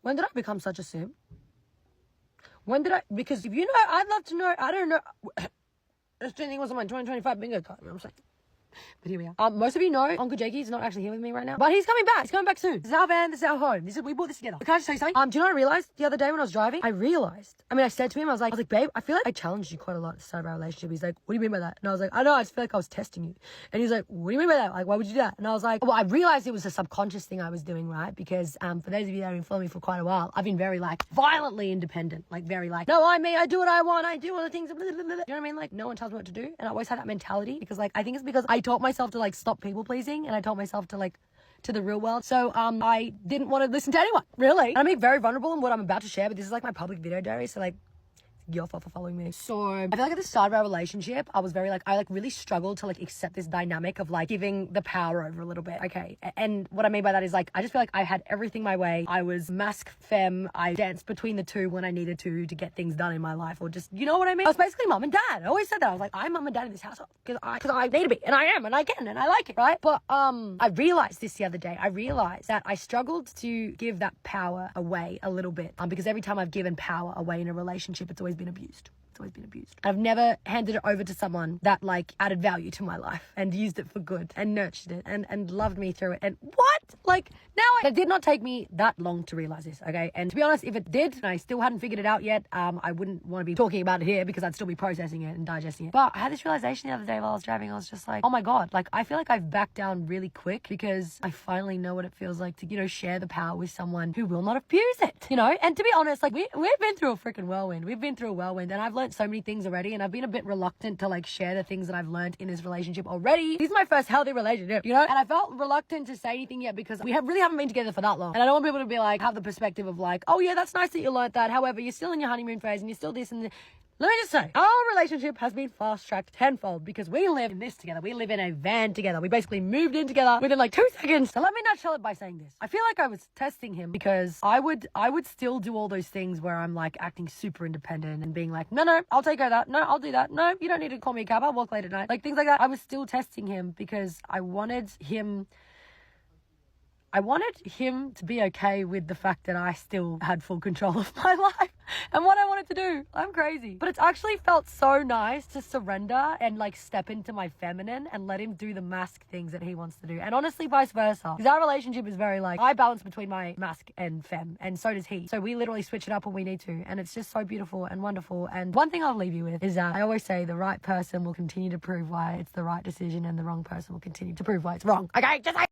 When did I become such a simp? When did I? Because if you know, I'd love to know. I don't know. This thing was on my 2025 bingo card. You know what I'm saying? But here we are. Most of you know Uncle Jakey is not actually here with me right now, but he's coming back. He's coming back soon. This is our van. This is our home. We bought this together. Can I just tell you something? Do you know what I realized the other day when I was driving? I said to him, I was like, babe, I feel like I challenged you quite a lot at the start of our relationship. He's like, what do you mean by that? And I was like, I know. I just feel like I was testing you. And he's like, what do you mean by that? Like, why would you do that? And I was like, well, I realized it was a subconscious thing I was doing, right? Because for those of you that have been following me for quite a while, I've been very like violently independent, like very like, no, I'm me. I do what I want. I do all the things. Blah, blah, blah, blah. You know what I mean? Like no one tells me what to do, and I always had that mentality because like I think it's because I taught myself to like stop people pleasing, and I told myself to like to the real world. So I didn't want to listen to anyone, really. And I'm being very vulnerable in what I'm about to share, but this is like my public video diary, so like your fault for following me. So I feel like at the start of our relationship, I was very like, I like really struggled to like accept this dynamic of like giving the power over a little bit. Okay. And what I mean by that is like, I just feel like I had everything my way. I was masc femme. I danced between the two when I needed to get things done in my life, or just, you know what I mean? I was basically mom and dad. I always said that. I was like, I'm mom and dad in this household because I need to be, and I am, and I can, and I like it, right? But I realized this the other day. I realized that I struggled to give that power away a little bit because every time I've given power away in a relationship, it's always been abused. It's always been abused. I've never handed it over to someone that like added value to my life and used it for good and nurtured it and loved me through it. And what? Like now it did not take me that long to realize this, okay? And to be honest, if it did and I still hadn't figured it out yet, I wouldn't want to be talking about it here because I'd still be processing it and digesting it. But I had this realization the other day while I was driving. I was just like, oh my God, like I feel like I've backed down really quick because I finally know what it feels like to, you know, share the power with someone who will not abuse it, you know? And to be honest, like we've been through a freaking whirlwind. We've been through a whirlwind, and I've learned so many things already, and I've been a bit reluctant to like share the things that I've learned in this relationship already. This is my first healthy relationship, you know? And I felt reluctant to say anything yet because we really haven't been together for that long. And I don't want people to be like, have the perspective of like, oh yeah, that's nice that you learned that. However, you're still in your honeymoon phase and you're still this and this. Let me just say, our relationship has been fast-tracked tenfold because we live in this together. We live in a van together. We basically moved in together within like 2 seconds. So let me nutshell it by saying this. I feel like I was testing him because I would still do all those things where I'm like acting super independent and being like, no, I'll take care of that. No, I'll do that. No, you don't need to call me a cab. I'll walk late at night. Like things like that. I was still testing him because I wanted him to be okay with the fact that I still had full control of my life and what I wanted to do. I'm crazy. But it's actually felt so nice to surrender and like step into my feminine and let him do the masc things that he wants to do. And honestly, vice versa. Because our relationship is very like, I balance between my masc and femme, and so does he. So we literally switch it up when we need to. And it's just so beautiful and wonderful. And one thing I'll leave you with is that I always say the right person will continue to prove why it's the right decision, and the wrong person will continue to prove why it's wrong. Okay, just like